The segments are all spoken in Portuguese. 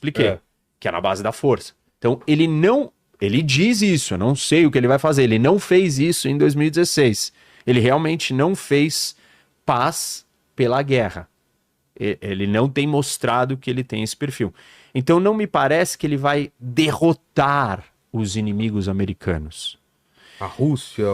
expliquei, que é na base da força. Então, ele diz isso, eu não sei o que ele vai fazer, ele não fez isso em 2016. Ele realmente não fez paz pela guerra. Ele não tem mostrado que ele tem esse perfil. Então, não me parece que ele vai derrotar os inimigos americanos. A Rússia,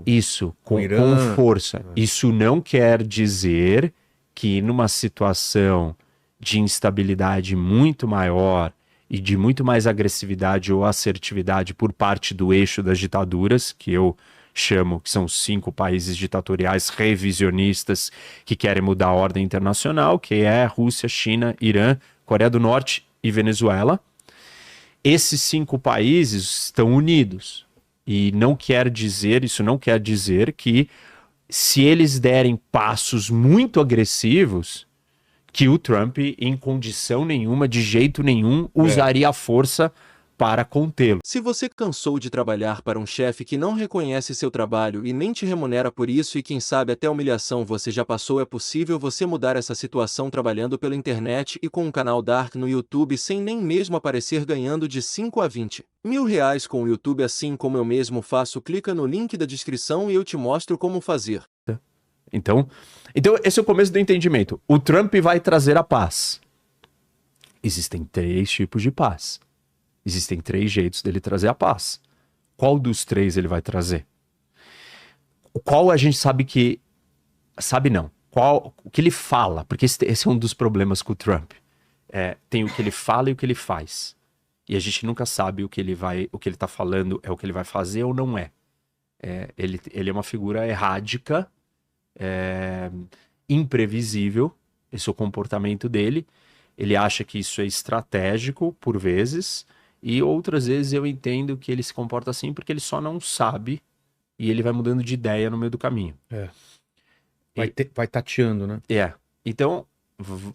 Isso, o com Irã. força. Isso não quer dizer que numa situação de instabilidade muito maior e de muito mais agressividade ou assertividade por parte do eixo das ditaduras, que eu chamo que são 5 países ditatoriais revisionistas que querem mudar a ordem internacional, que é Rússia, China, Irã, Coreia do Norte e Venezuela. Esses 5 países estão unidos. E isso não quer dizer que se eles derem passos muito agressivos, que o Trump, em condição nenhuma, de jeito nenhum, usaria a força para contê-lo. Se você cansou de trabalhar para um chefe que não reconhece seu trabalho e nem te remunera por isso e quem sabe até humilhação você já passou, é possível você mudar essa situação trabalhando pela internet e com um canal Dark no YouTube sem nem mesmo aparecer, ganhando de 5 a 20 mil reais com o YouTube, assim como eu mesmo faço. Clica no link da descrição e eu te mostro como fazer. Então esse é o começo do entendimento. O Trump vai trazer a paz. Existem 3 tipos de paz. Existem 3 jeitos dele trazer a paz. Qual dos 3 ele vai trazer? Qual a gente sabe que... Sabe não. O que ele fala? Porque esse é um dos problemas com o Trump. Tem o que ele fala e o que ele faz. E a gente nunca sabe o que ele tá falando é o que ele vai fazer ou não é. Ele é uma figura errática, imprevisível. Esse é o comportamento dele. Ele acha que isso é estratégico, por vezes... E outras vezes eu entendo que ele se comporta assim porque ele só não sabe e ele vai mudando de ideia no meio do caminho. Vai tateando, né? Então,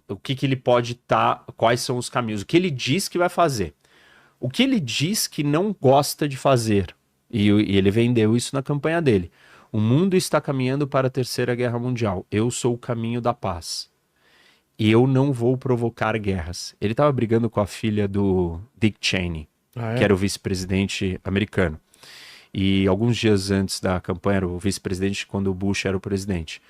o que ele pode quais são os caminhos? O que ele diz que vai fazer? O que ele diz que não gosta de fazer? E ele vendeu isso na campanha dele. O mundo está caminhando para a Terceira Guerra Mundial. Eu sou o caminho da paz. E eu não vou provocar guerras. Ele estava brigando com a filha do Dick Cheney, que era o vice-presidente americano. E alguns dias antes da campanha, era o vice-presidente quando o Bush era o presidente.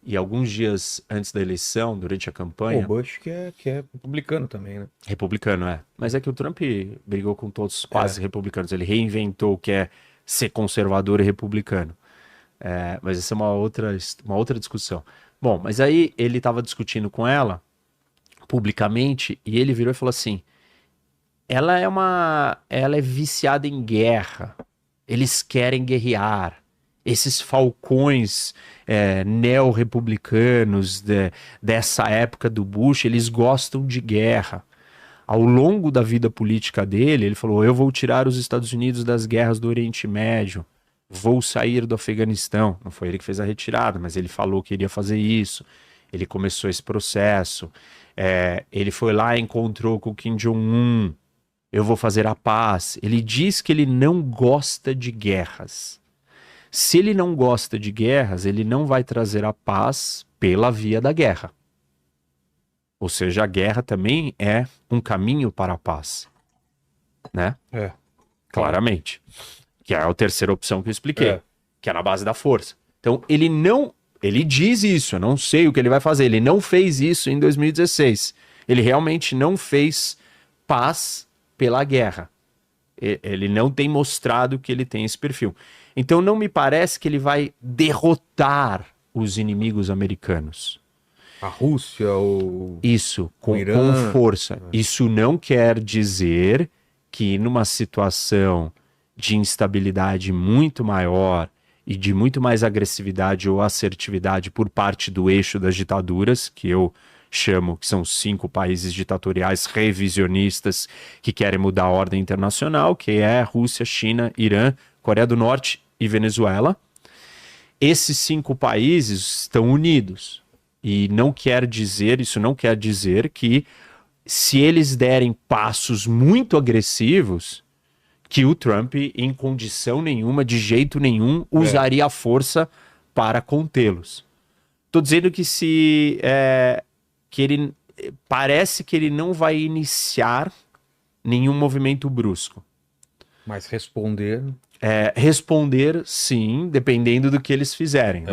E alguns dias antes da eleição, durante a campanha... O Bush que é republicano também, né? Republicano, Mas é que o Trump brigou com todos quase republicanos. Ele reinventou o que é ser conservador e republicano. Mas essa é uma outra discussão. Bom, mas aí ele estava discutindo com ela publicamente e ele virou e falou assim: ela é viciada em guerra, eles querem guerrear, esses falcões neo-republicanos dessa época do Bush, eles gostam de guerra. Ao longo da vida política dele, ele falou: eu vou tirar os Estados Unidos das guerras do Oriente Médio, vou sair do Afeganistão. Não foi ele que fez a retirada, mas ele falou que iria fazer isso. Ele começou esse processo. Ele foi lá e encontrou com o Kim Jong-un. Eu vou fazer a paz. Ele diz que ele não gosta de guerras. Se ele não gosta de guerras, ele não vai trazer a paz pela via da guerra. Ou seja, a guerra também é um caminho para a paz. Né? Claramente. Que é a terceira opção que eu expliquei, que é na base da força. Então, ele diz isso, eu não sei o que ele vai fazer, ele não fez isso em 2016. Ele realmente não fez paz pela guerra. Ele não tem mostrado que ele tem esse perfil. Então, não me parece que ele vai derrotar os inimigos americanos. A Rússia, Isso, com Irã. força. Isso não quer dizer que numa situação de instabilidade muito maior e de muito mais agressividade ou assertividade por parte do eixo das ditaduras, que eu chamo que são 5 países ditatoriais revisionistas que querem mudar a ordem internacional, que é Rússia, China, Irã, Coreia do Norte e Venezuela. Esses 5 países estão unidos. E isso não quer dizer que se eles derem passos muito agressivos, que o Trump, em condição nenhuma, de jeito nenhum, usaria a força para contê-los. Estou dizendo que parece que ele não vai iniciar nenhum movimento brusco. Mas responder. Responder, sim, dependendo do que eles fizerem.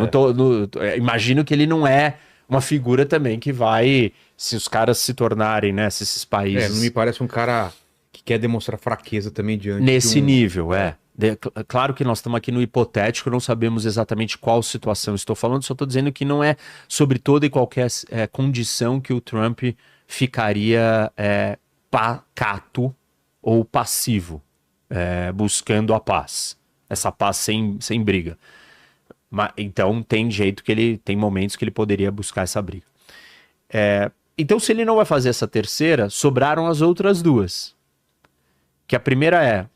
Imagino que ele não é uma figura também que vai, se os caras se tornarem, né, se esses países... Não me parece um cara que quer demonstrar fraqueza também diante Nesse de um... nível, Claro que nós estamos aqui no hipotético, não sabemos exatamente qual situação estou falando, só estou dizendo que não é sobre toda e qualquer condição que o Trump ficaria pacato ou passivo, buscando a paz. Essa paz sem briga. Então tem tem momentos que ele poderia buscar essa briga. Então, se ele não vai fazer essa terceira, sobraram as outras duas. Que a primeira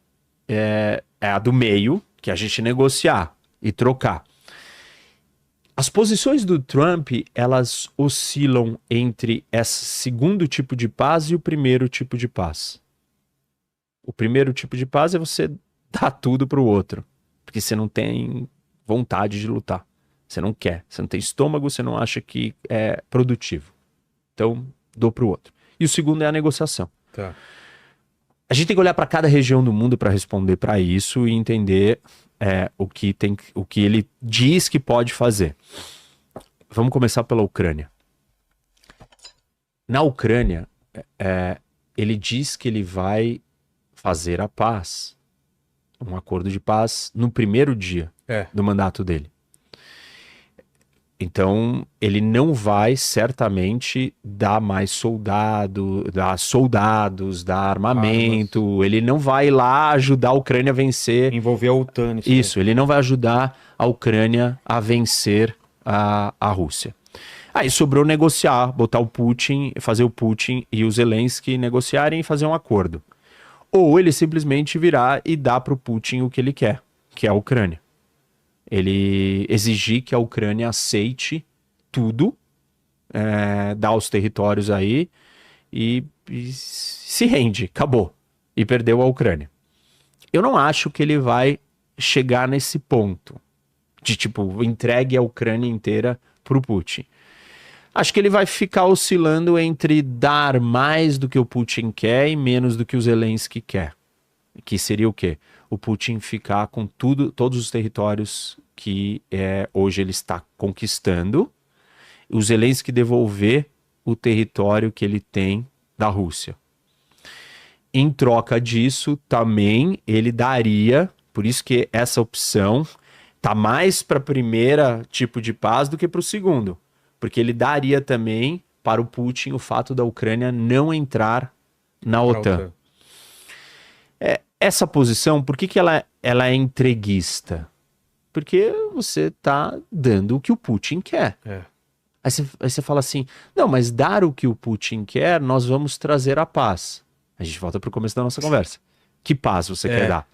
é a do meio, que é a gente negociar e trocar. As posições do Trump, elas oscilam entre esse segundo tipo de paz e o primeiro tipo de paz. O primeiro tipo de paz é você dar tudo pro outro, porque você não tem vontade de lutar. Você não quer, você não tem estômago, você não acha que é produtivo. Então, dou pro outro. E o segundo é a negociação. Tá. A gente tem que olhar para cada região do mundo para responder para isso e entender o que ele diz que pode fazer. Vamos começar pela Ucrânia. Na Ucrânia, ele diz que ele vai fazer a paz, um acordo de paz, no primeiro dia do mandato dele. Então, ele não vai certamente dar mais soldados, dar armamento, armas. Ele não vai lá ajudar a Ucrânia a vencer. Envolver a OTAN. Isso, ele não vai ajudar a Ucrânia a vencer a Rússia. Aí sobrou negociar, botar o Putin, fazer o Putin e o Zelensky negociarem e fazer um acordo. Ou ele simplesmente virar e dar para o Putin o que ele quer, que é a Ucrânia. Ele exigir que a Ucrânia aceite tudo, dá os territórios aí e se rende, acabou. E perdeu a Ucrânia. Eu não acho que ele vai chegar nesse ponto de tipo, entregue a Ucrânia inteira pro Putin. Acho que ele vai ficar oscilando entre dar mais do que o Putin quer e menos do que o Zelensky quer. Que seria o quê? O Putin ficar com todos os territórios que hoje ele está conquistando, o Zelensky devolver o território que ele tem da Rússia. Em troca disso, também ele daria, por isso que essa opção tá mais para o primeiro tipo de paz do que para o segundo, porque ele daria também para o Putin o fato da Ucrânia não entrar na OTAN. Essa posição, por que ela é entreguista? Porque você tá dando o que o Putin quer. Aí você fala assim, não, mas dar o que o Putin quer, nós vamos trazer a paz. A gente volta para o começo da nossa conversa. Que paz você quer dar?